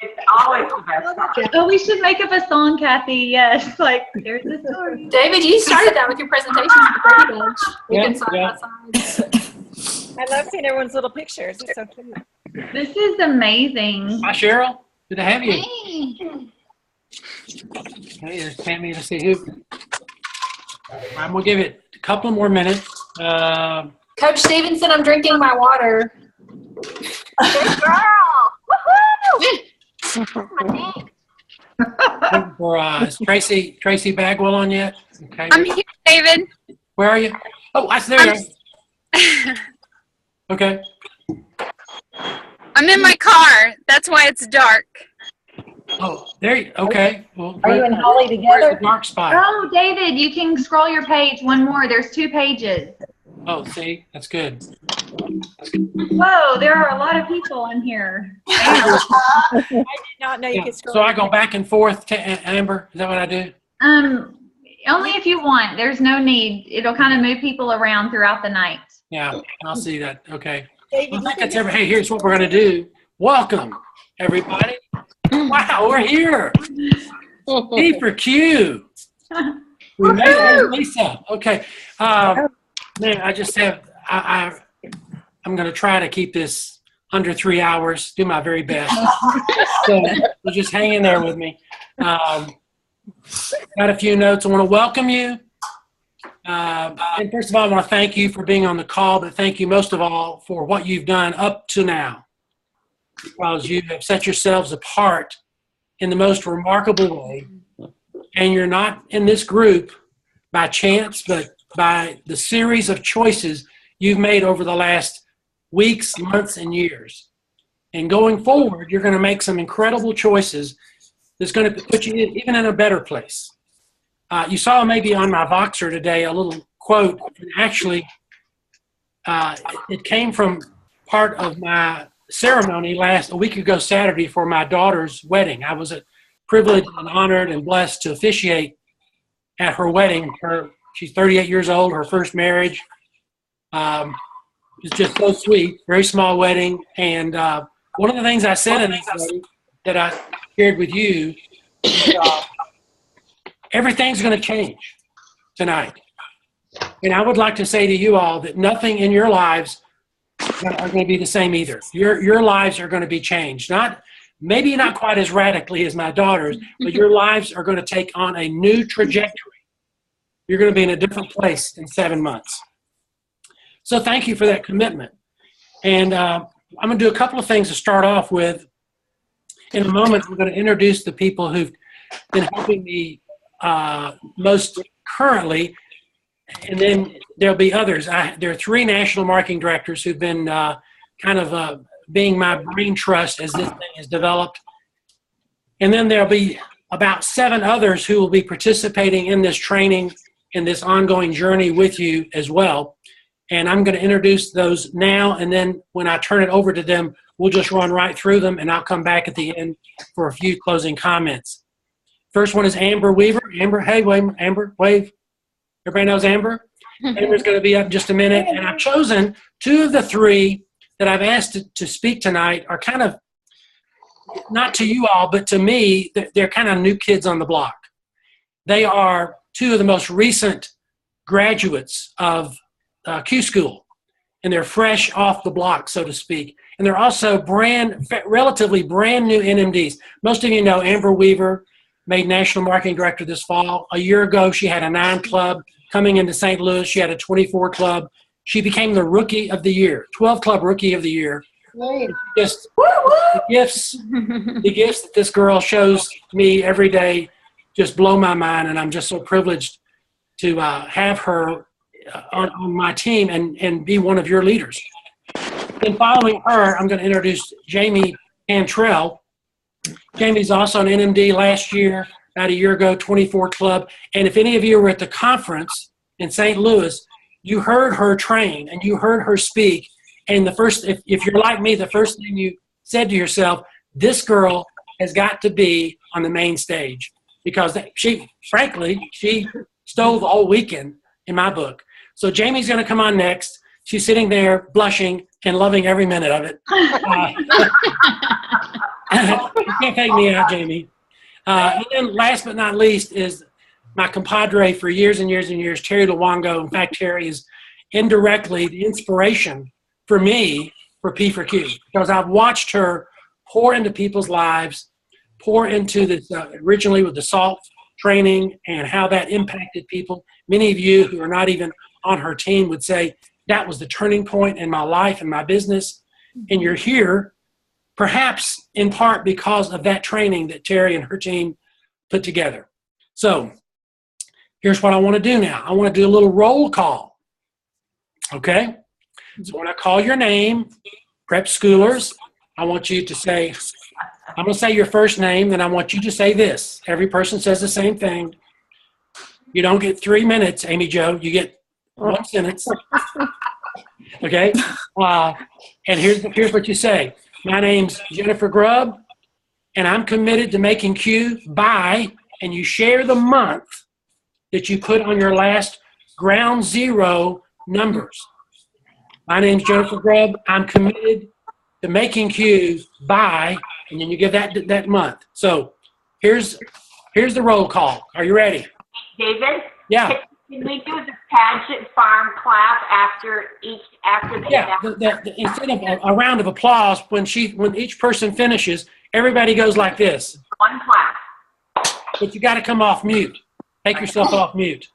It's always the best part. Oh, we should make up a song, Kathy. Yes, like there's the story. David, you started that with your presentation at the Brady Bunch. We've been side by side. I love seeing everyone's little pictures. It's so cute. This is amazing. Hi, Cheryl. Good to have you. Hey. Hey, there's Tammy. Let's see who. I'm going to give it a couple more minutes. Coach Stevenson, I'm drinking my water. Good girl! Woohoo! Is Tracy Bagwell on yet? Okay. I'm here, David. Where are you? Oh, I see. There you are. Okay. I'm in my car. That's why it's dark. Oh, there you. Okay. Well, Are you and Holly where's together? the dark spot? Oh, David, you can scroll your page one more. There's 2 pages. Oh, see, that's good. Whoa, there are a lot of people in here. I did not know you could scroll. So I go back and forth to Amber. Is that what I do? Only if you want. There's no need. It'll kind of move people around throughout the night. Yeah, I'll see that. Okay. David, I think that's hey, here's what we're going to do. Welcome, everybody. Wow, we're here. P for Q. We made it, Lisa. Okay. Man, I just have, I'm going to try to keep this under 3 hours, do my very best. So just hang in there with me. Got a few notes. I want to welcome you. And first of all, I want to thank you for being on the call, but thank you most of all for what you've done up to now, because you have set yourselves apart in the most remarkable way. And you're not in this group by chance, but by the series of choices you've made over the last weeks, months, and years. And going forward, you're going to make some incredible choices that's going to put you even in a better place. You saw maybe on my Voxer today a little quote, and actually it came from part of my ceremony a week ago Saturday for my daughter's wedding. I was privileged and honored and blessed to officiate at her wedding. She's 38 years old, her first marriage. It's just so sweet, very small wedding. And one of the things I said in that wedding that I shared with you is everything's going to change tonight. And I would like to say to you all that nothing in your lives are going to be the same either. Your lives are going to be changed. Maybe not quite as radically as my daughter's, but your lives are going to take on a new trajectory. You're going to be in a different place in 7 months. So thank you for that commitment. And I'm going to do a couple of things to start off with. In a moment, I'm going to introduce the people who've been helping me most currently, and then there'll be others. There are 3 national marketing directors who've been being my brain trust as this thing has developed. And then there'll be about 7 others who will be participating in this training, in this ongoing journey with you as well. And I'm going to introduce those now, and then when I turn it over to them, we'll just run right through them, and I'll come back at the end for a few closing comments. First one is Amber Weaver. Amber, hey, wave. Amber, wave. Everybody knows Amber? Amber's going to be up in just a minute, and I've chosen 2 of the 3 that I've asked to speak tonight are kind of, not to you all, but to me, they're kind of new kids on the block. They are 2 of the most recent graduates of Q School, and they're fresh off the block, so to speak. And they're also relatively brand new NMDs. Most of you know Amber Weaver made National Marketing Director this fall. A year ago, she had a 9 club. Coming into St. Louis, she had a 24 club. She became the Rookie of the Year, 12 Club Rookie of the Year. Just the gifts that this girl shows me every day just blow my mind, and I'm just so privileged to have her on my team and be one of your leaders. Then following her, I'm going to introduce Jamie Cantrell. Jamie's also an NMD last year, about a year ago, 24 club. And if any of you were at the conference in St. Louis, you heard her train and you heard her speak. And if you're like me, the first thing you said to yourself, this girl has got to be on the main stage, because she stole the whole weekend in my book. So Jamie's going to come on next. She's sitting there blushing and loving every minute of it. You can't take me out, Jamie. And then last but not least is my compadre for years and years and years, Terry Luongo. In fact, Terry is indirectly the inspiration for me for P4Q, because I've watched her pour into people's lives, pour into this originally with the SALT training and how that impacted people. Many of you who are not even on her team would say that was the turning point in my life and my business. And you're here perhaps in part because of that training that Terry and her team put together. So here's what I want to do now. I want to do a little roll call. Okay? So when I call your name, prep schoolers, I want you to say, I'm going to say your first name, then I want you to say this. Every person says the same thing. You don't get 3 minutes, Amy Jo. You get one sentence. Okay? And here's what you say. My name's Jennifer Grubb, and I'm committed to making Q by, and you share the month that you put on your last ground zero numbers. My name's Jennifer Grubb. I'm committed to making Q by, and then you give that month. So here's the roll call. Are you ready? David? Yeah. Can we do the pageant farm clap after the Yeah. Instead of a round of applause, when each person finishes, everybody goes like this. one clap? But you got to come off mute. Take yourself off mute.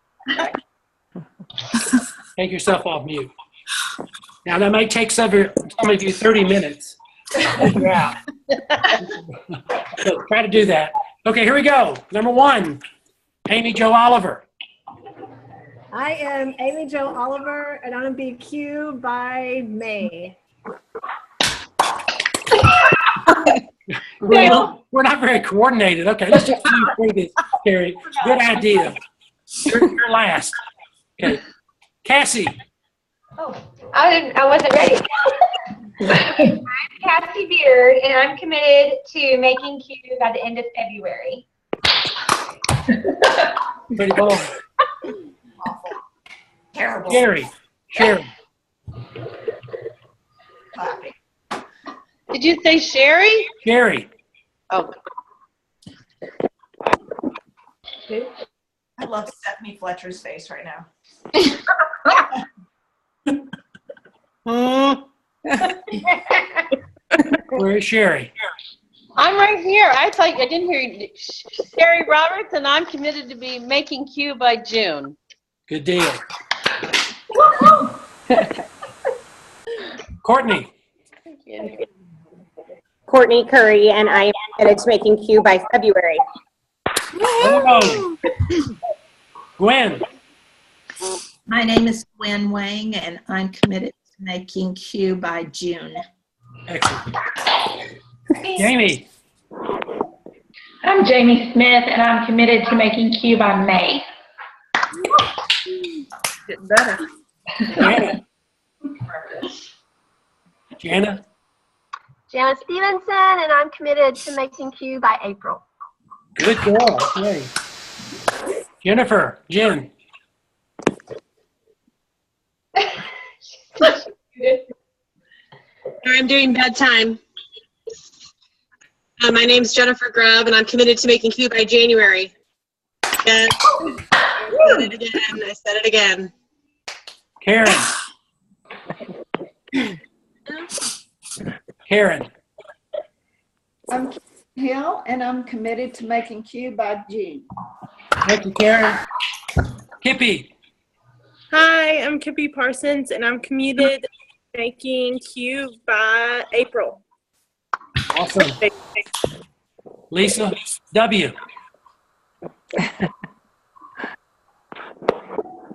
Take yourself off mute. Now that may take some of you 30 minutes. Yeah. So try to do that. Okay, here we go. Number 1, Amy Jo Oliver. I am Amy Jo Oliver, and I'm going to be Q by May. We're not very coordinated. Okay, let's just do this, Terry. Good idea. You're last. Okay. Cassie. Oh, I wasn't ready. I'm Cassie Beard, and I'm committed to making Q by the end of February. Pretty cool. Terrible. Sherry. Did you say Sherry? Sherry. Oh. I love Stephanie Fletcher's face right now. Where is Sherry? I'm right here. I didn't hear you. Sherry Roberts, and I'm committed to be making Q by June. Good deal. Courtney. Courtney Curry, and I am committed to making Q by February. Oh. Gwen. My name is Gwen Wang, and I'm committed to making Q by June. Excellent. Jamie. I'm Jamie Smith, and I'm committed to making Q by May. Getting better. Jana. Jana Stevenson, and I'm committed to making Q by April. Good girl. Okay. Jennifer. Jen. I'm doing bedtime. My name's Jennifer Grubb, and I'm committed to making Q by January. And I said it again. Karen. Karen. I'm Hill, and I'm committed to making Q by June. Thank you, Karen. Kippy. Hi, I'm Kippy Parsons, and I'm committed to making Q by April. Awesome. Lisa W.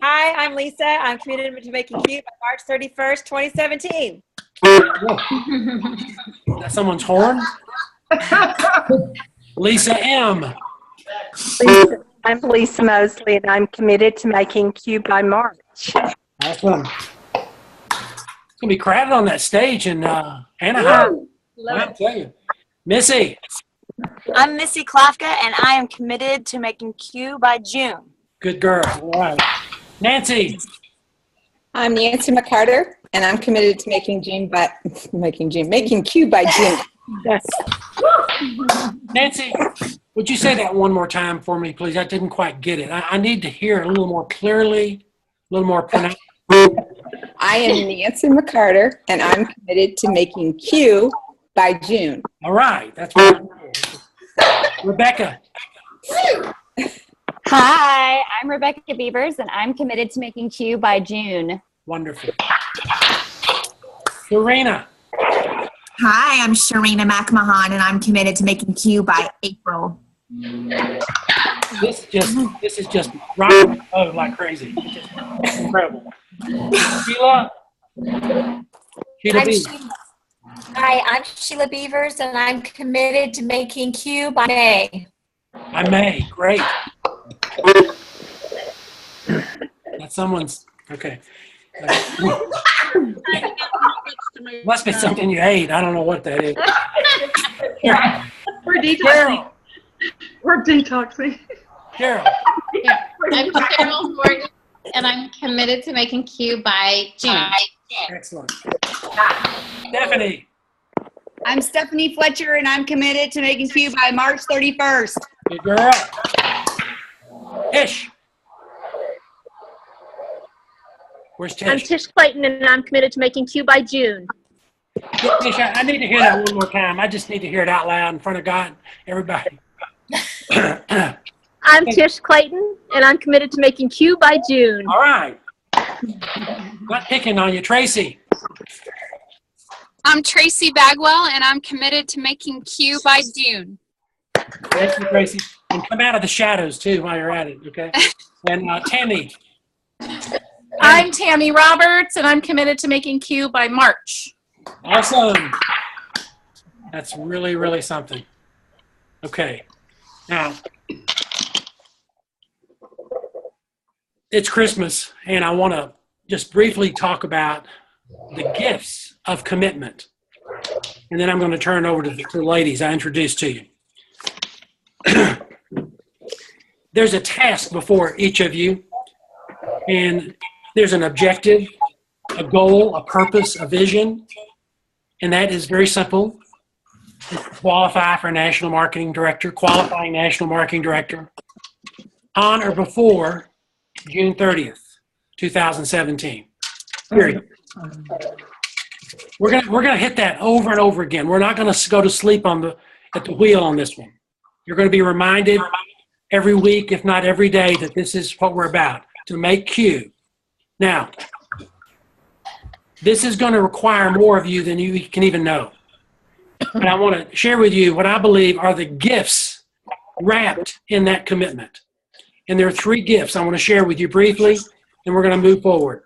Hi, I'm Lisa. I'm committed to making Q by March 31st, 2017. Is that someone's horn? Lisa M. I'm Lisa Mosley, and I'm committed to making Q by March. Awesome. It's going to be crowded on that stage in Anaheim. I'll tell you. Missy. I'm Missy Klafka, and I am committed to making Q by June. Good girl. All right. Nancy. I'm Nancy McCarter, and I'm committed to making Q by June. Yes. Nancy, would you say that one more time for me, please? I didn't quite get it. I need to hear it a little more clearly, a little more pronounced. I am Nancy McCarter, and I'm committed to making Q by June. All right. That's what Rebecca. Hi, I'm Rebecca Beavers, and I'm committed to making Q by June. Wonderful. Serena. Hi, I'm Sharina McMahon, and I'm committed to making Q by April. This is just rocking like crazy. It's just incredible. Sheila. Hi, I'm Sheila Beavers, and I'm committed to making Q by May. By May, great. That's someone's, okay. Must be something you ate. I don't know what that is. We're detoxing. We're detoxing. Carol. Yeah, I'm Carol Gordon, and I'm committed to making Q by June. Excellent. Stephanie. I'm Stephanie Fletcher, and I'm committed to making Q by March 31st. Good girl. Tish. Where's Tish? I'm Tish Clayton, and I'm committed to making Q by June. Tish, I need to hear that one more time. I just need to hear it out loud in front of God, everybody. I'm Tish Clayton, and I'm committed to making Q by June. All right. Not picking on you. Tracy. I'm Tracy Bagwell, and I'm committed to making Q by June. Thank you, Tracy. And come out of the shadows, too, while you're at it, okay? And Tammy. I'm Tammy Roberts, and I'm committed to making Q by March. Awesome. That's really, really something. Okay. Now, it's Christmas, and I want to just briefly talk about the gifts of commitment. And then I'm going to turn it over to the ladies I introduced to you. There's a task before each of you, and there's an objective, a goal, a purpose, a vision, and that is very simple. Qualify for National Marketing Director, qualifying National Marketing Director on or before June 30th, 2017. Period. We're gonna hit that over and over again. We're not gonna go to sleep at the wheel on this one. You're gonna be reminded every week, if not every day, that this is what we're about, to make Q. Now, this is going to require more of you than you can even know. But I want to share with you what I believe are the gifts wrapped in that commitment. And there are 3 gifts I want to share with you briefly, and we're going to move forward.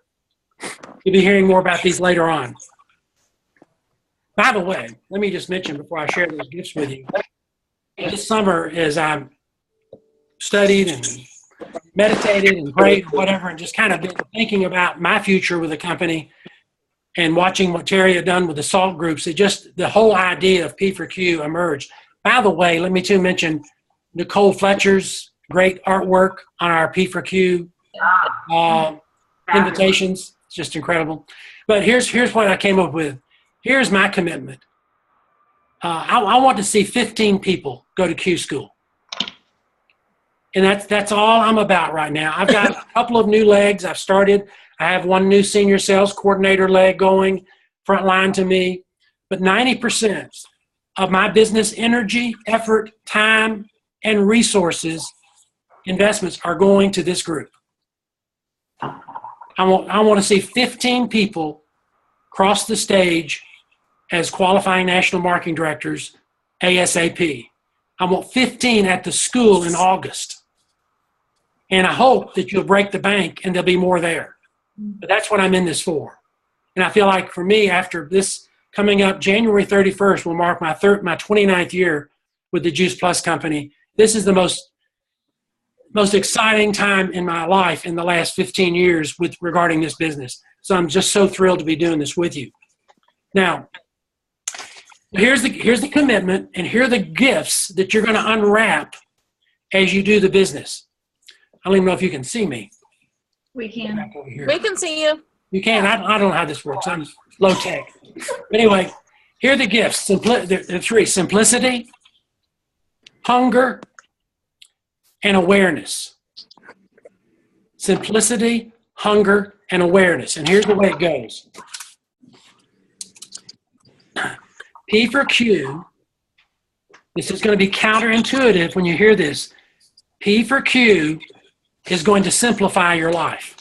You'll be hearing more about these later on. By the way, let me just mention before I share those gifts with you, this summer as I've studied and meditated and prayed, whatever, and just kind of been thinking about my future with the company and watching what Terry had done with the SALT groups, the whole idea of P4Q emerged. By the way, let me too mention Nicole Fletcher's great artwork on our P4Q invitations. It's just incredible. But here's what I came up with. Here's my commitment. I want to see 15 people go to Q school. And that's all I'm about right now. I've got a couple of new legs. I've started. I have one new senior sales coordinator leg going, front line to me. But 90% of my business energy, effort, time, and resources, investments are going to this group. I want to see 15 people cross the stage as qualifying national marketing directors ASAP. I want 15 at the school in August. And I hope that you'll break the bank and there'll be more there. But that's what I'm in this for. And I feel like for me, after this coming up, January 31st will mark my 29th year with the Juice Plus Company. This is the most exciting time in my life in the last 15 years regarding this business. So I'm just so thrilled to be doing this with you. Now, here's the commitment, and here are the gifts that you're going to unwrap as you do the business. I don't even know if you can see me. We can. We can see you. You can. I don't know how this works. I'm low tech. But anyway, Here are the gifts. There are three: simplicity, hunger, and awareness. Simplicity, hunger, and awareness. And here's the way it goes. P for Q. This is going to be counterintuitive when you hear this. P for Q is going to simplify your life.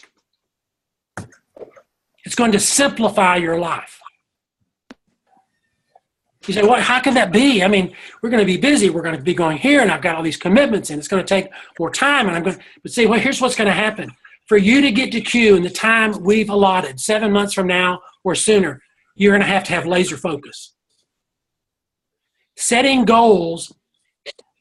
It's going to simplify your life. You say, well, how can that be? I mean, we're going to be busy. We're going to be going here, and I've got all these commitments, and it's going to take more time. And I'm going to, but see, well, here's what's going to happen. For you to get to Q in the time we've allotted, 7 months from now or sooner, you're going to have laser focus. Setting goals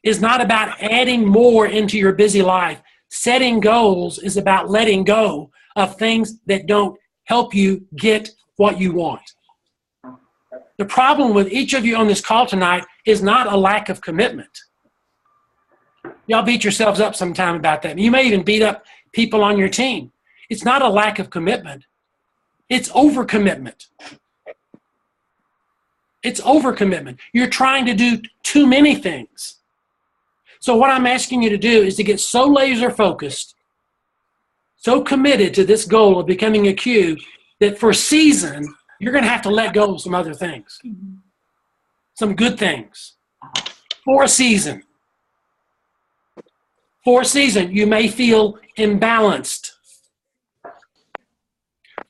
is not about adding more into your busy life. Setting goals is about letting go of things that don't help you get what you want. The problem with each of you on this call tonight is not a lack of commitment. Y'all beat yourselves up sometime about that. You may even beat up people on your team. It's not a lack of commitment. It's overcommitment. It's overcommitment. You're trying to do too many things. So what I'm asking you to do is to get so laser focused, so committed to this goal of becoming a Q that for a season, you're going to have to let go of some other things, some good things. For a season. For a season, you may feel imbalanced.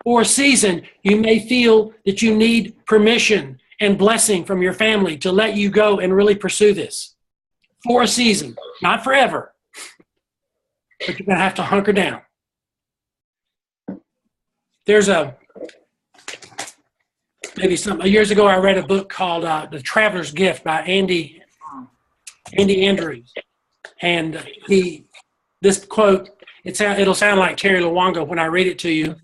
For a season, you may feel that you need permission and blessing from your family to let you go and really pursue this. For a season, not forever, but you're going to have to hunker down. There's maybe some years ago, I read a book called The Traveler's Gift by Andy Andrews. And this quote, it'll sound like Terry Luongo when I read it to you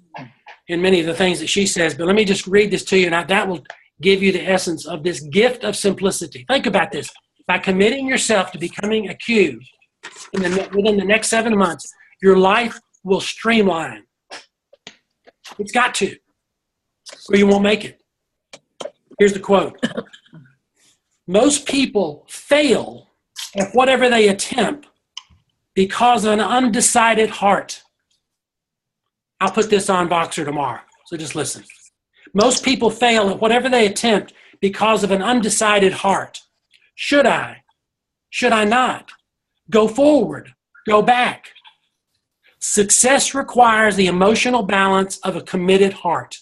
in many of the things that she says, but let me just read this to you, and that will give you the essence of this gift of simplicity. Think about this. By committing yourself to becoming a Q within the next 7 months, your life will streamline. It's got to, or you won't make it. Here's the quote. Most people fail at whatever they attempt because of an undecided heart. I'll put this on Voxer tomorrow, so just listen. Most people fail at whatever they attempt because of an undecided heart. Should I? Should I not? Go forward. Go back. Success requires the emotional balance of a committed heart.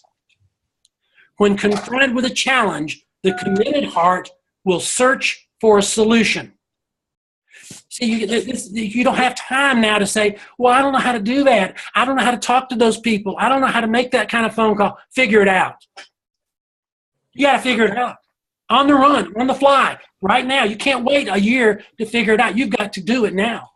When confronted with a challenge, the committed heart will search for a solution. See, you don't have time now to say, well, I don't know how to do that. I don't know how to talk to those people. I don't know how to make that kind of phone call. Figure it out. You got to figure it out. On the run, on the fly, right now. You can't wait a year to figure it out. You've got to do it now.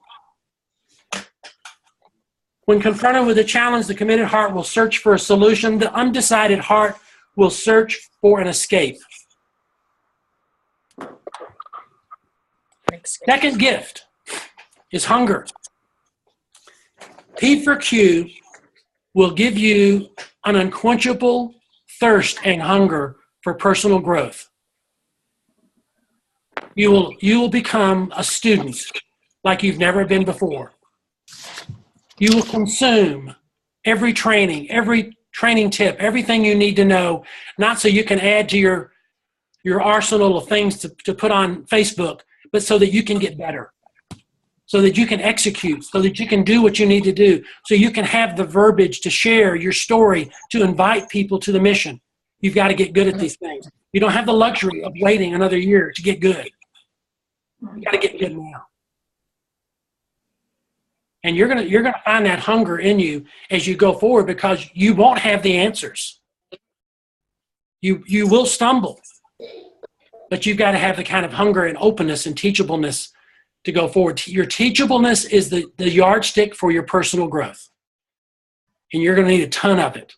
When confronted with a challenge, the committed heart will search for a solution. The undecided heart will search for an escape. Second gift is hunger. P for Q will give you an unquenchable thirst and hunger for personal growth. You will become a student like you've never been before. You will consume every training tip, everything you need to know, not so you can add to your arsenal of things to put on Facebook, but so that you can get better, so that you can execute, so that you can do what you need to do, so you can have the verbiage to share your story, to invite people to the mission. You've got to get good at these things. You don't have the luxury of waiting another year to get good. You got to get good now. And you're gonna find that hunger in you as you go forward, because you won't have the answers. You will stumble, but you've got to have the kind of hunger and openness and teachableness to go forward. Your teachableness is the yardstick for your personal growth, and you're going to need a ton of it.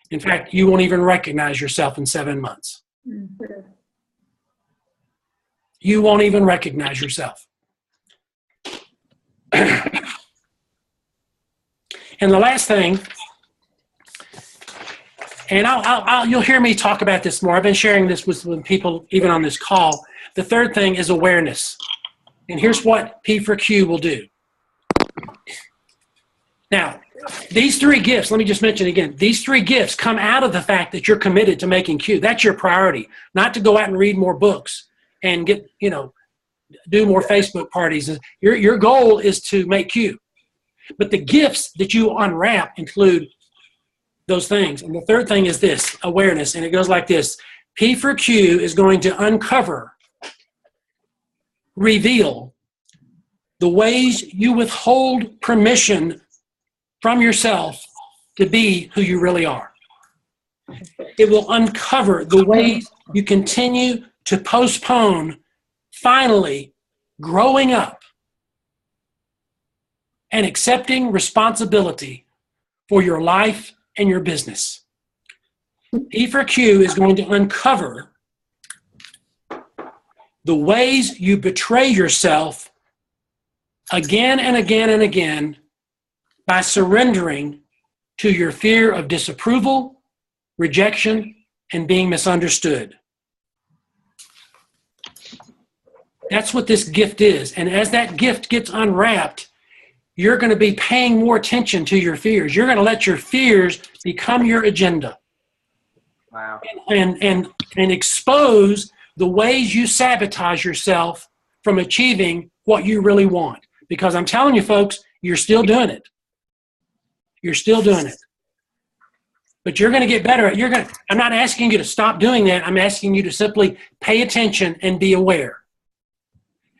In fact, you won't even recognize yourself in 7 months. You won't even recognize yourself. And the last thing And you'll hear me talk about this more. I've been sharing this with people even on this call. The third thing is awareness. And here's what P for Q will do. Now, these three gifts, let me just mention again, these three gifts come out of the fact that you're committed to making Q. That's your priority, not to go out and read more books and get, do more Facebook parties. Your goal is to make Q. But the gifts that you unwrap include those things. And the third thing is this, awareness. And it goes like this. P for Q is going to uncover, reveal the ways you withhold permission from yourself to be who you really are. It will uncover the ways you continue to postpone finally growing up and accepting responsibility for your life and your business. P for Q is going to uncover the ways you betray yourself again and again and again by surrendering to your fear of disapproval, rejection, and being misunderstood. That's what this gift is. And as that gift gets unwrapped, you're going to be paying more attention to your fears. You're going to let your fears become your agenda. Wow. And expose the ways you sabotage yourself from achieving what you really want. Because I'm telling you, folks, you're still doing it. You're still doing it. But you're going to get better at it. I'm not asking you to stop doing that. I'm asking you to simply pay attention and be aware.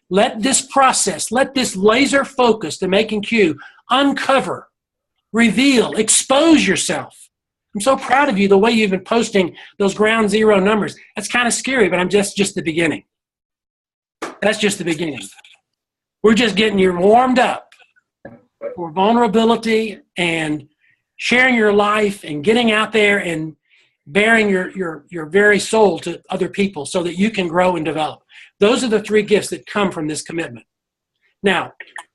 Let this process, let this laser focus to making Q uncover, reveal, expose yourself. I'm so proud of you, the way you've been posting those ground zero numbers. That's kind of scary, but I'm just the beginning. That's just the beginning. We're just getting you warmed up for vulnerability and sharing your life and getting out there and bearing your very soul to other people so that you can grow and develop. Those are the three gifts that come from this commitment. Now,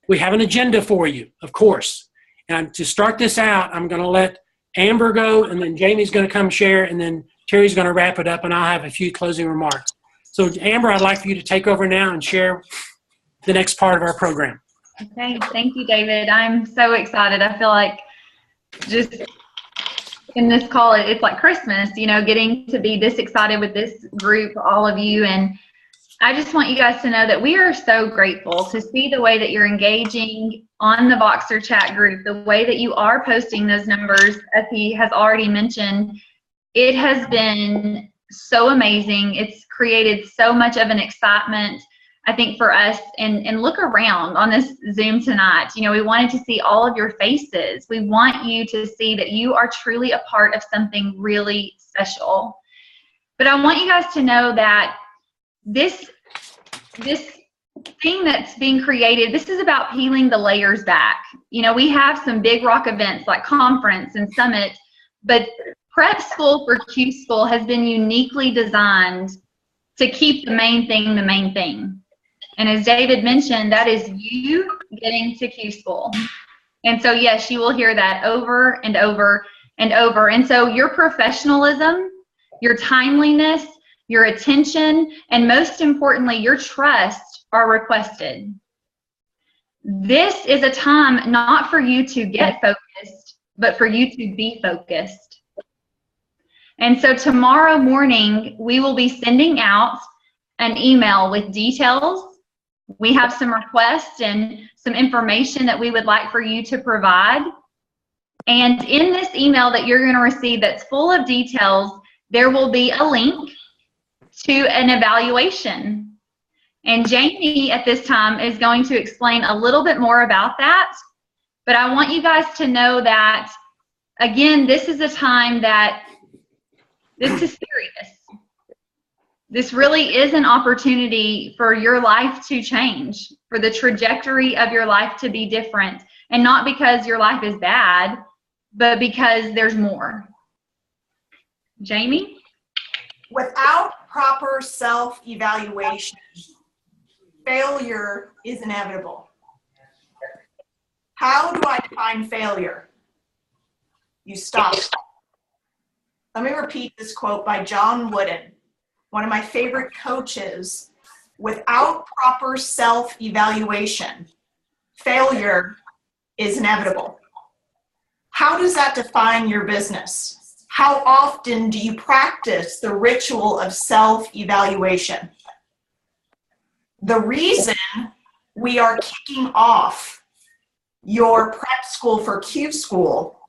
we have an agenda for you, of course. And to start this out, I'm going to let Amber go, and then Jamie's going to come share, and then Terry's going to wrap it up, and I'll have a few closing remarks. So, Amber, I'd like for you to take over now and share the next part of our program. Okay, thank you, David. I'm so excited. I feel like just in this call, it's like Christmas, getting to be this excited with this group, all of you. And I just want you guys to know that we are so grateful to see the way that you're engaging on the Voxer chat group, the way that you are posting those numbers, as he has already mentioned. It has been so amazing. It's created so much of an excitement, I think, for us. And look around on this Zoom tonight. We wanted to see all of your faces. We want you to see that you are truly a part of something really special. But I want you guys to know that this thing that's being created, this is about peeling the layers back. We have some big rock events like conference and summit, but Prep School for Q School has been uniquely designed to keep the main thing the main thing. And as David mentioned, that is you getting to Q School. And so, yes, you will hear that over and over and over. And so your professionalism, your timeliness, your attention, and most importantly, your trust are requested. This is a time not for you to get focused, but for you to be focused. And so tomorrow morning, we will be sending out an email with details. We have some requests and some information that we would like for you to provide. And in this email that you're going to receive that's full of details, there will be a link to an evaluation. And Jamie at this time is going to explain a little bit more about that. But I want you guys to know that, again, this is a time that this is serious. This really is an opportunity for your life to change, for the trajectory of your life to be different. And not because your life is bad, but because there's more. Jamie? Without proper self-evaluation, failure is inevitable. How do I define failure? You stop. Let me repeat this quote by John Wooden, one of my favorite coaches. Without proper self-evaluation, failure is inevitable. How does that define your business? How often do you practice the ritual of self-evaluation? The reason we are kicking off your prep school for Q School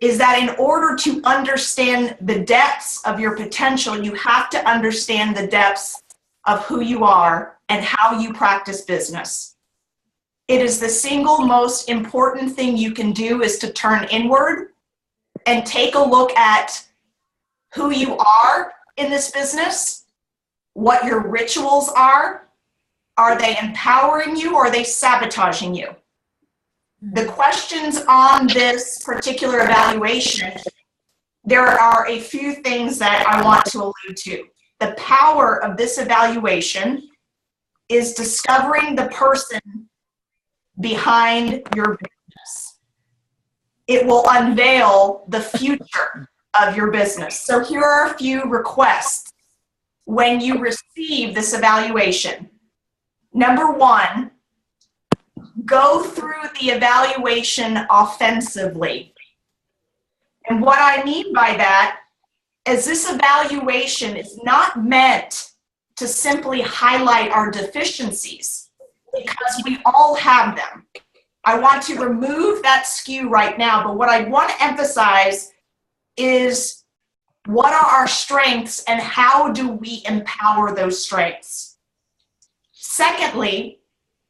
is that in order to understand the depths of your potential, you have to understand the depths of who you are and how you practice business. It is the single most important thing you can do is to turn inward and take a look at who you are in this business, what your rituals are. Are they empowering you or are they sabotaging you? The questions on this particular evaluation, there are a few things that I want to allude to. The power of this evaluation is discovering the person behind your business. It will unveil the future of your business. So here are a few requests when you receive this evaluation. Number one, go through the evaluation offensively. And what I mean by that is this evaluation is not meant to simply highlight our deficiencies, because we all have them. I want to remove that skew right now, but what I want to emphasize is what are our strengths and how do we empower those strengths? Secondly,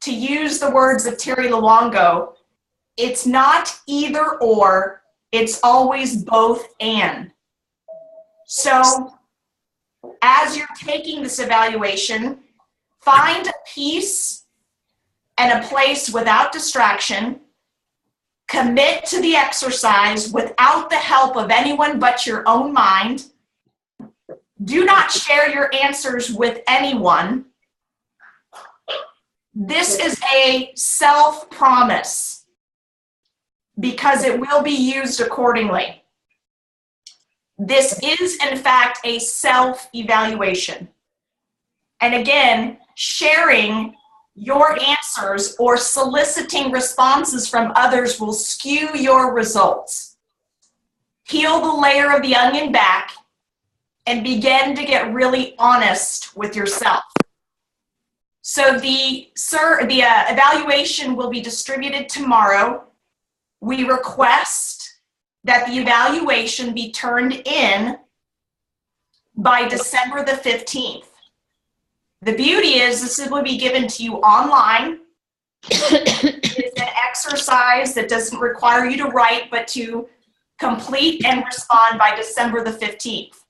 to use the words of Terry Luongo, it's not either or, it's always both and. So as you're taking this evaluation, find a peace and a place without distraction. Commit to the exercise without the help of anyone but your own mind. Do not share your answers with anyone. This is a self-promise because it will be used accordingly. This is, in fact, a self-evaluation. And again, sharing your answers or soliciting responses from others will skew your results. Peel the layer of the onion back and begin to get really honest with yourself. So the evaluation will be distributed tomorrow. We request that the evaluation be turned in by December the 15th. The beauty is this will be given to you online. It's an exercise that doesn't require you to write, but to complete and respond by December the 15th.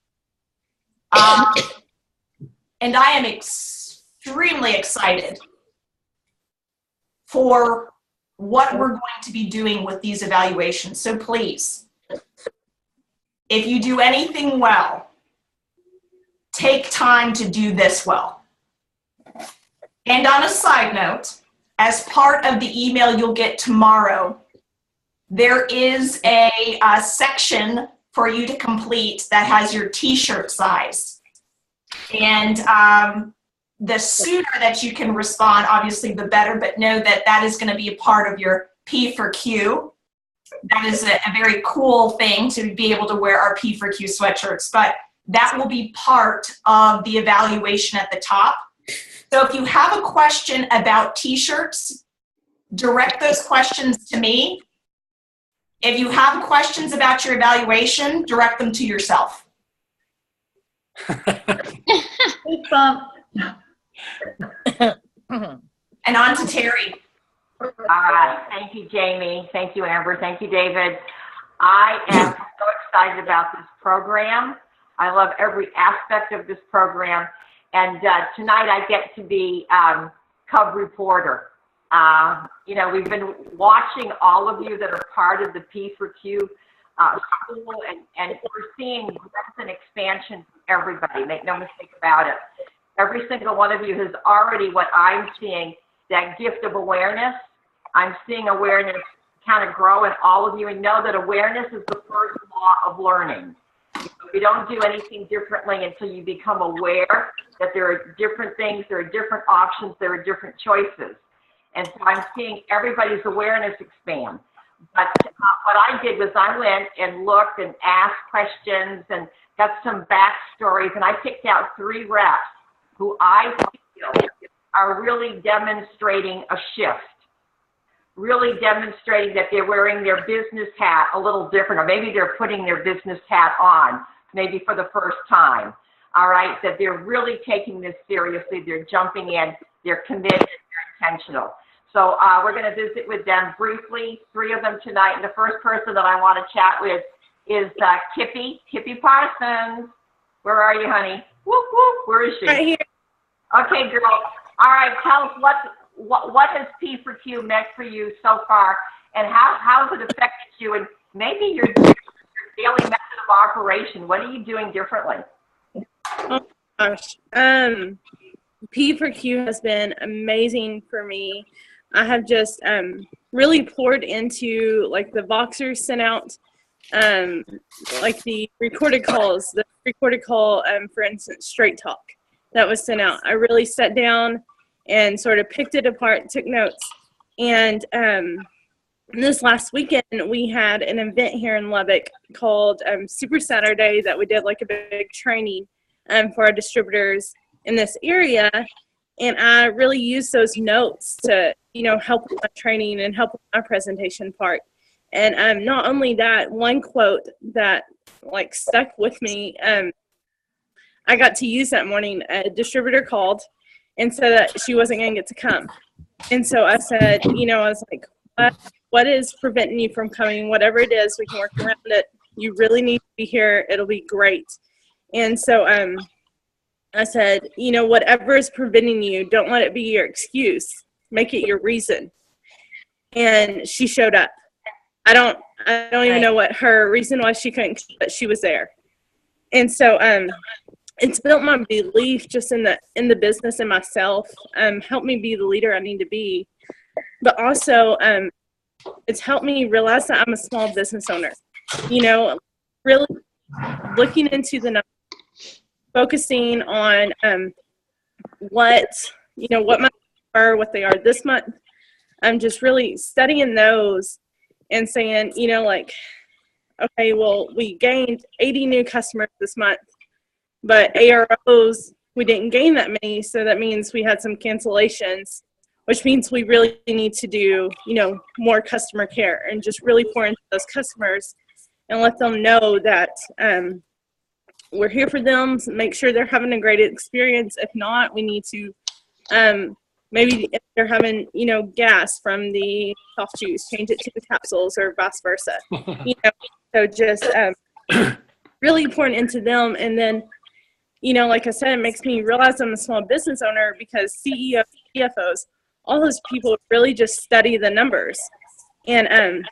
And I am extremely excited for what we're going to be doing with these evaluations. So please, if you do anything well, take time to do this well. And on a side note, as part of the email you'll get tomorrow, there is a section for you to complete that has your t-shirt size. And the sooner that you can respond, obviously the better, but know that that is going to be a part of your P for Q. That is a very cool thing to be able to wear our P for Q sweatshirts, but that will be part of the evaluation at the top. So if you have a question about t-shirts, direct those questions to me. If you have questions about your evaluation, direct them to yourself. And on to Terry. Thank you, Jamie. Thank you, Amber. Thank you, David. I am so excited about this program. I love every aspect of this program. And tonight I get to be Cub reporter. You know, we've been watching all of you that are part of the P for Q school, and we're seeing growth and expansion from everybody. Make no mistake about it. Every single one of you has already, what I'm seeing, that gift of awareness. I'm seeing awareness kind of grow in all of you, and know that awareness is the first law of learning. You don't do anything differently until you become aware that there are different things, there are different options, there are different choices. And so I'm seeing everybody's awareness expand. But what I did was I went and looked and asked questions and got some backstories, and I picked out 3 reps who I feel are really demonstrating a shift, really demonstrating that they're wearing their business hat a little different, or maybe they're putting their business hat on, maybe for the first time. All right, that they're really taking this seriously, they're jumping in, they're committed, they're intentional. So we're going to visit with them briefly, 3 of them tonight. And the first person that I want to chat with is Kippy Parsons. Where are you, honey? Whoop, whoop. Where is she? Right here. Okay, girl. All right, tell us what has P4Q meant for you so far, and how has it affected you, and maybe your daily method of operation. What are you doing differently? Oh gosh. P4Q has been amazing for me. I have just really poured into like the Voxers sent out, like the recorded calls, the recorded call, for instance, Straight Talk that was sent out. I really sat down and sort of picked it apart, took notes. And this last weekend, we had an event here in Lubbock called Super Saturday that we did like a big training for our distributors in this area. And I really used those notes to, help with my training and help with my presentation part. And not only that, one quote that like stuck with me, I got to use that morning. A distributor called and said that she wasn't going to get to come. And so I said, I was like, what is preventing you from coming? Whatever it is, we can work around it. You really need to be here. It'll be great. And so I said, whatever is preventing you, don't let it be your excuse. Make it your reason. And she showed up. I don't even know what her reason was. She couldn't, but she was there. And so it's built my belief just in the business and myself, helped me be the leader I need to be. But also it's helped me realize that I'm a small business owner. Really looking into the numbers, focusing on what my are, what they are this month. I'm just really studying those and saying, okay, well, we gained 80 new customers this month, but AROs, we didn't gain that many. So that means we had some cancellations, which means we really need to do, more customer care and just really pour into those customers and let them know that we're here for them, make sure they're having a great experience. If not, we need to, maybe if they're having, gas from the soft juice, change it to the capsules or vice versa. So just really pouring into them. And then, like I said, it makes me realize I'm a small business owner because CEOs, CFOs, all those people really just study the numbers. And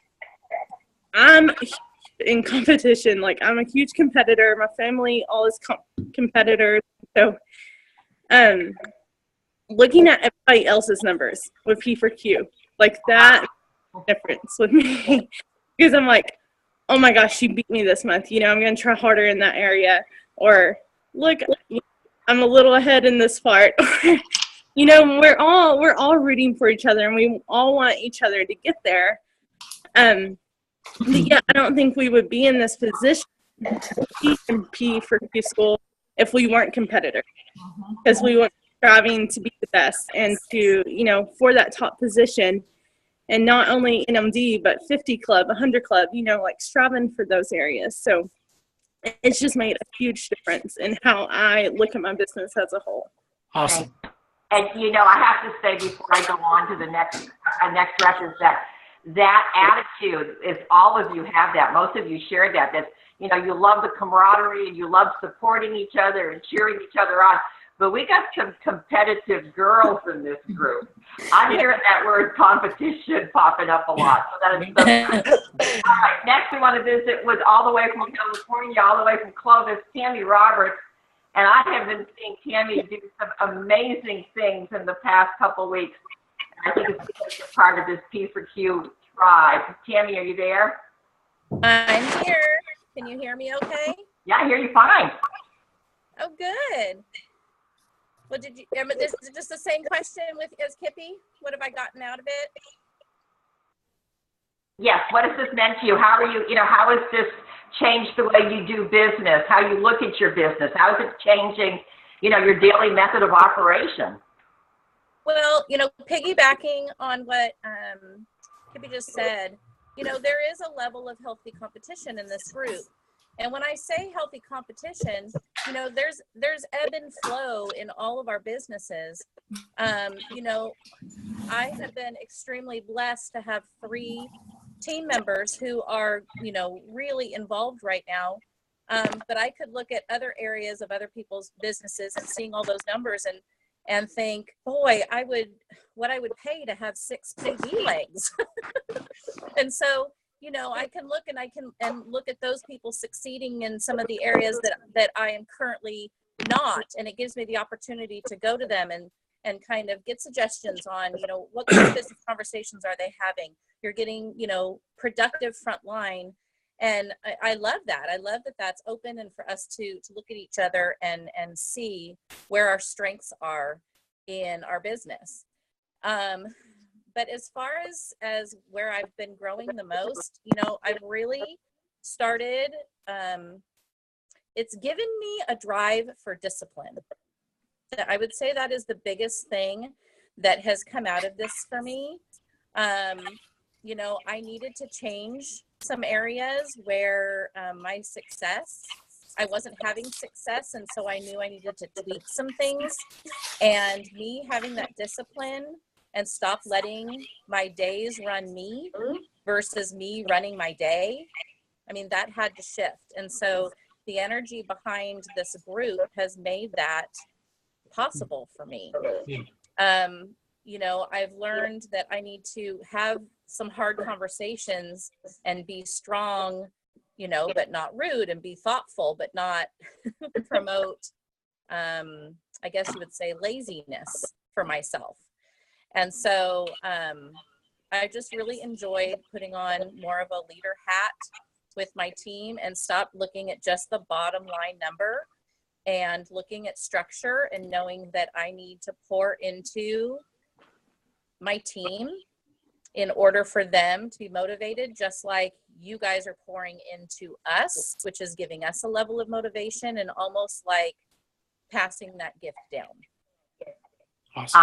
I'm in competition. Like, I'm a huge competitor. My family all is competitors. So looking at everybody else's numbers with P4Q, like that difference with me. Because I'm like, oh my gosh, she beat me this month. I'm going to try harder in that area. Or look, I'm a little ahead in this part. We're all rooting for each other and we all want each other to get there. But yeah, I don't think we would be in this position in P4Q school if we weren't competitors, because we weren't striving to be the best and to, for that top position, and not only NMD, but 50 club, 100 club, like striving for those areas. So it's just made a huge difference in how I look at my business as a whole. Awesome. And, I have to say before I go on to the next rep is that attitude is all of you have that. Most of you share that. That you love the camaraderie and you love supporting each other and cheering each other on. But we got some competitive girls in this group. I'm hearing that word competition popping up a lot. So that is so good. All right, next we want to visit with all the way from California, all the way from Clovis, Tammy Roberts. And I have been seeing Tammy do some amazing things in the past couple weeks. I think it's because you're part of this P4Q tribe. Tammy, are you there? I'm here. Can you hear me okay? Yeah, I hear you fine. Oh, good. Well, did you, this is just the same question as Kippy? What have I gotten out of it? Yes, what has this meant to you? How are you, how has this changed the way you do business, how you look at your business? How is it changing, your daily method of operation? Well, piggybacking on what Kippy just said, there is a level of healthy competition in this group. And when I say healthy competition, there's ebb and flow in all of our businesses. I have been extremely blessed to have 3 team members who are, really involved right now. But I could look at other areas of other people's businesses and seeing all those numbers and think, boy, what I would pay to have 6 piggy legs. And so, I can look and look at those people succeeding in some of the areas that I am currently not. And it gives me the opportunity to go to them and kind of get suggestions on, what kind of business conversations are they having? You're getting, productive front line. And I love that. I love that that's open and for us to look at each other and see where our strengths are in our business. But as far as where I've been growing the most, I've really started, it's given me a drive for discipline. I would say that is the biggest thing that has come out of this for me. I needed to change some areas where my success, I wasn't having success, and so I knew I needed to tweak some things. And me having that discipline and stop letting my days run me versus me running my day, that had to shift. And so the energy behind this group has made that possible for me. I've learned that I need to have some hard conversations and be strong, but not rude, and be thoughtful, but not promote, I guess you would say, laziness for myself. And so I just really enjoyed putting on more of a leader hat with my team and stop looking at just the bottom line number and looking at structure and knowing that I need to pour into my team in order for them to be motivated, just like you guys are pouring into us, which is giving us a level of motivation and almost like passing that gift down. Awesome.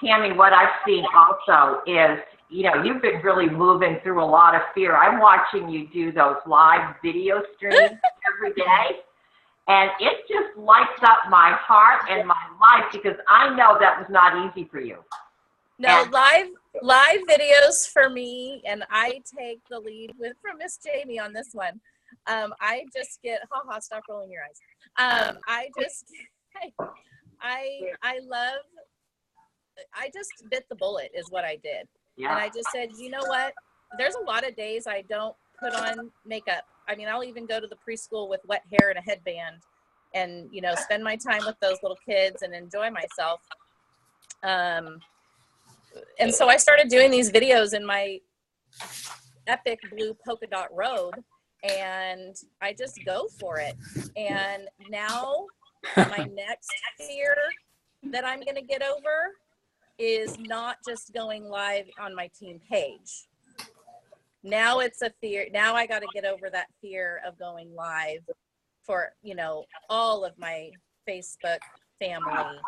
Tammy, what I've seen also is, you've been really moving through a lot of fear. I'm watching you do those live video streams every day, and it just lights up my heart and my life because I know that was not easy for you. No, live videos for me, and I take the lead from Miss Jamie on this one. I just get, stop rolling your eyes. I just bit the bullet is what I did. Yeah. And I just said, you know what? There's a lot of days I don't put on makeup. I'll even go to the preschool with wet hair and a headband and, spend my time with those little kids and enjoy myself. And so I started doing these videos in my epic blue polka dot robe, and I just go for it. And now my next fear that I'm going to get over is not just going live on my team page. Now it's a fear. Now I got to get over that fear of going live for, all of my Facebook family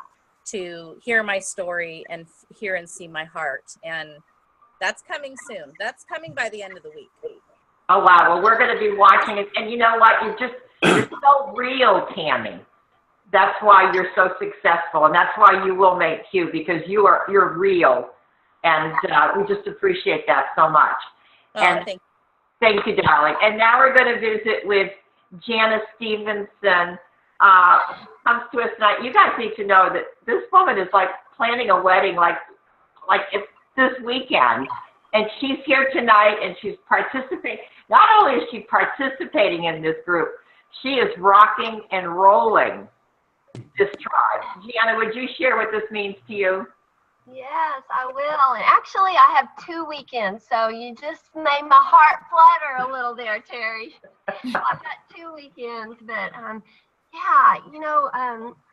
to hear my story and hear and see my heart. And that's coming soon. That's coming by the end of the week. Oh, wow. Well, we're going to be watching it. And you know what? You're so real, Tammy. That's why you're so successful. And that's why you will make Q, because you're real. And we just appreciate that so much. Oh, and thank you, darling. And now we're going to visit with Janice Stevenson. Comes to us tonight. You guys need to know that this woman is like planning a wedding like it's this weekend, and she's here tonight and she's participating. Not only is she participating in this group, she is rocking and rolling this tribe. Gianna, would you share what this means to you? Yes, I will. And actually, I have 2 weekends, so you just made my heart flutter a little there, Terry. I've got 2 weekends, but yeah,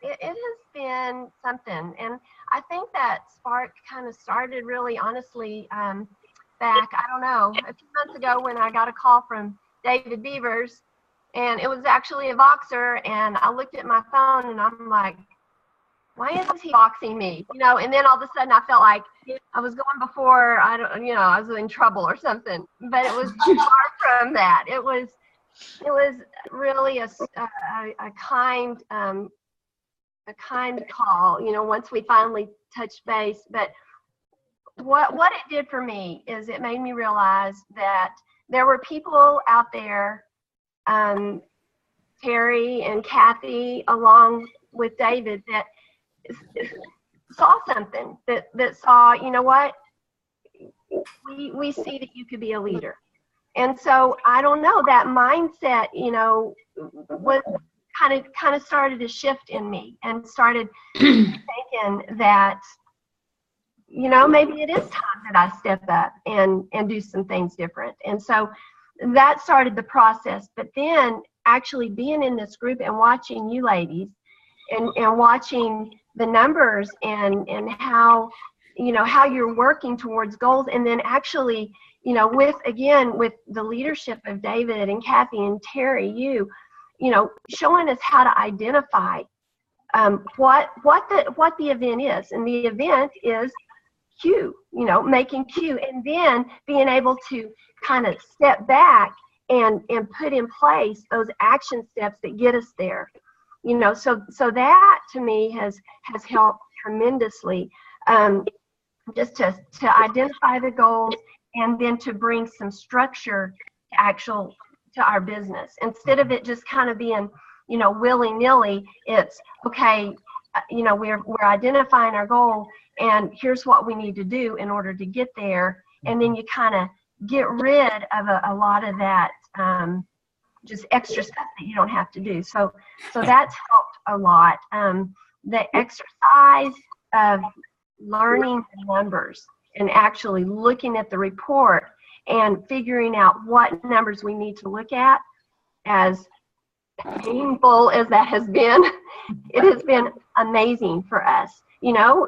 it has been something. And I think that spark kind of started really honestly back, I don't know, a few months ago when I got a call from David Beavers, and it was actually a Voxer, and I looked at my phone and I'm like, why is he boxing me? And then all of a sudden I felt like I was going before I was in trouble or something. But it was far from that. It was really a kind call. Once we finally touched base. But what it did for me is it made me realize that there were people out there, Terry and Kathy, along with David, that saw something that saw, what, we see that you could be a leader. And so I don't know, that mindset, was kind of started to shift in me and started thinking that, maybe it is time that I step up and do some things different. And so that started the process. But then actually being in this group and watching you ladies and watching the numbers and how, how you're working towards goals. And then actually, with the leadership of David and Kathy and Terry, showing us how to identify what the event is. And the event is Q, making Q, and then being able to kind of step back and put in place those action steps that get us there. So that to me has helped tremendously, just to identify the goals and then to bring some structure to our business, instead of it just kind of being, willy-nilly. It's okay, we're identifying our goal and here's what we need to do in order to get there, and then you kind of get rid of a lot of that just extra stuff that you don't have to do. So that's helped a lot. The exercise of learning the numbers and actually looking at the report and figuring out what numbers we need to look at, as painful as that has been, it has been amazing for us,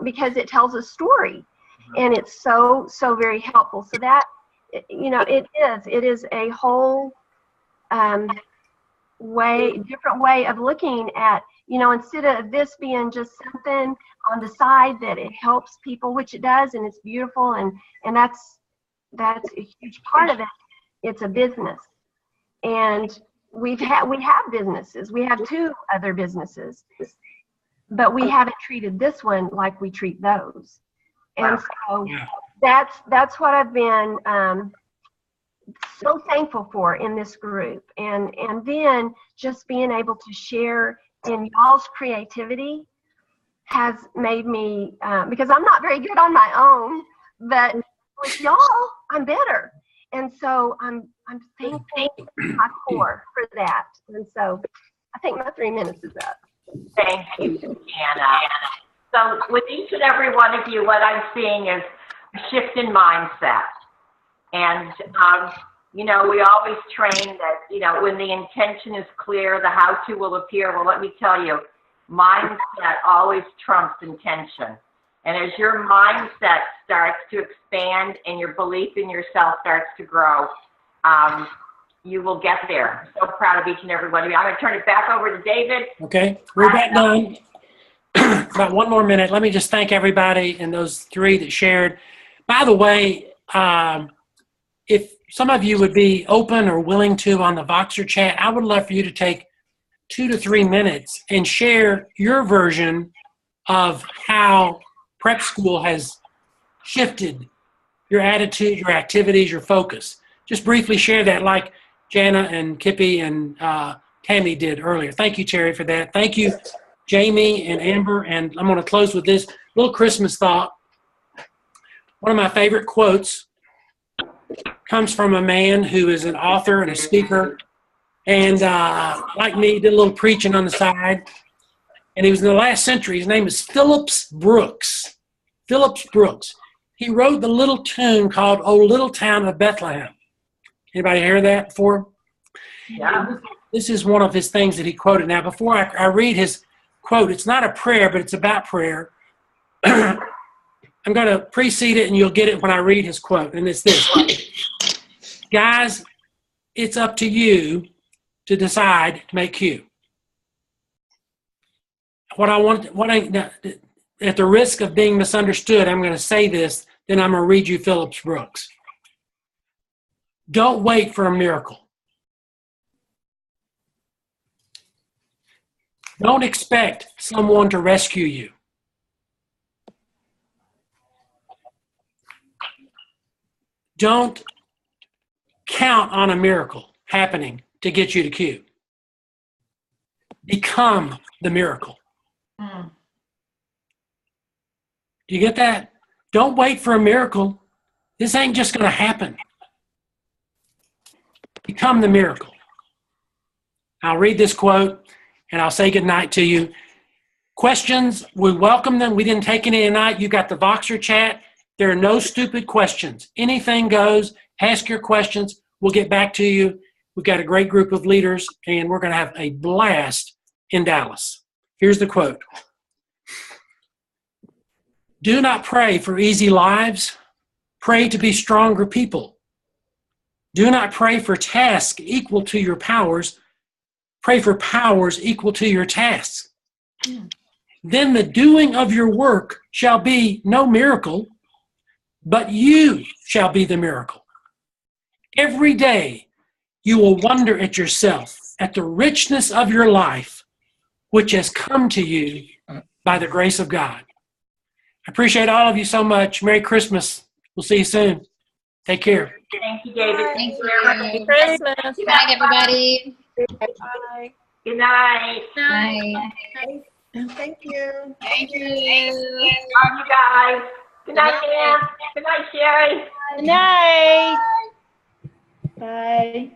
because it tells a story and it's so very helpful. So that, it is a whole different way of looking at, instead of this being just something on the side that it helps people, which it does, and it's beautiful, and that's a huge part of it. It's a business, and we have businesses. We have 2 other businesses, but we haven't treated this one like we treat those. And so that's what I've been so thankful for in this group, and then just being able to share in y'all's creativity has made me, because I'm not very good on my own, but with y'all I'm better, and so I'm thankful to my core for that. And so I think my 3 minutes is up. Thank you, Anna. So with each and every one of you, what I'm seeing is a shift in mindset. And, we always train that, when the intention is clear, the how-to will appear. Well, let me tell you, mindset always trumps intention. And as your mindset starts to expand and your belief in yourself starts to grow, you will get there. So proud of each and every one of you. I'm going to turn it back over to David. Okay, we're about done. About 1 more minute. Let me just thank everybody and those 3 that shared. By the way, if some of you would be open or willing to on the Voxer chat, I would love for you to take 2 to 3 minutes and share your version of how prep school has shifted your attitude, your activities, your focus. Just briefly share that, like Jana and Kippy and Tammy did earlier. Thank you, Terry, for that. Thank you, Jamie and Amber. And I'm going to close with this little Christmas thought. One of my favorite quotes comes from a man who is an author and a speaker, and like me, did a little preaching on the side. And he was in the last century. His name is Phillips Brooks. Phillips Brooks. He wrote the little tune called "O Little Town of Bethlehem." Anybody hear that before? Yeah. This is one of his things that he quoted. Now, before I read his quote, it's not a prayer, but it's about prayer. I'm going to precede it, and you'll get it when I read his quote. And it's this. Guys, it's up to you to decide to make Q. At the risk of being misunderstood, I'm going to say this, then I'm going to read you Phillips Brooks. Don't wait for a miracle. Don't expect someone to rescue you. Don't count on a miracle happening to get you to Q. Become the miracle. Mm. Do you get that? Don't wait for a miracle. This ain't just going to happen. Become the miracle. I'll read this quote and I'll say goodnight to you. Questions, we welcome them. We didn't take any tonight. You got the Voxer chat. There are no stupid questions. Anything goes. Ask your questions. We'll get back to you. We've got a great group of leaders, and we're going to have a blast in Dallas. Here's the quote. Do not pray for easy lives. Pray to be stronger people. Do not pray for tasks equal to your powers. Pray for powers equal to your tasks. Then the doing of your work shall be no miracle, but you shall be the miracle. Every day you will wonder at yourself, at the richness of your life, which has come to you by the grace of God. I appreciate all of you so much. Merry Christmas. We'll see you soon. Take care. Thank you, David. Thank you. Happy Christmas. Good night, everybody. Bye. Good night. Bye. Thank you. Thank you. Love you guys. Good night, Pam. Good night, Sherry. Good night. Bye.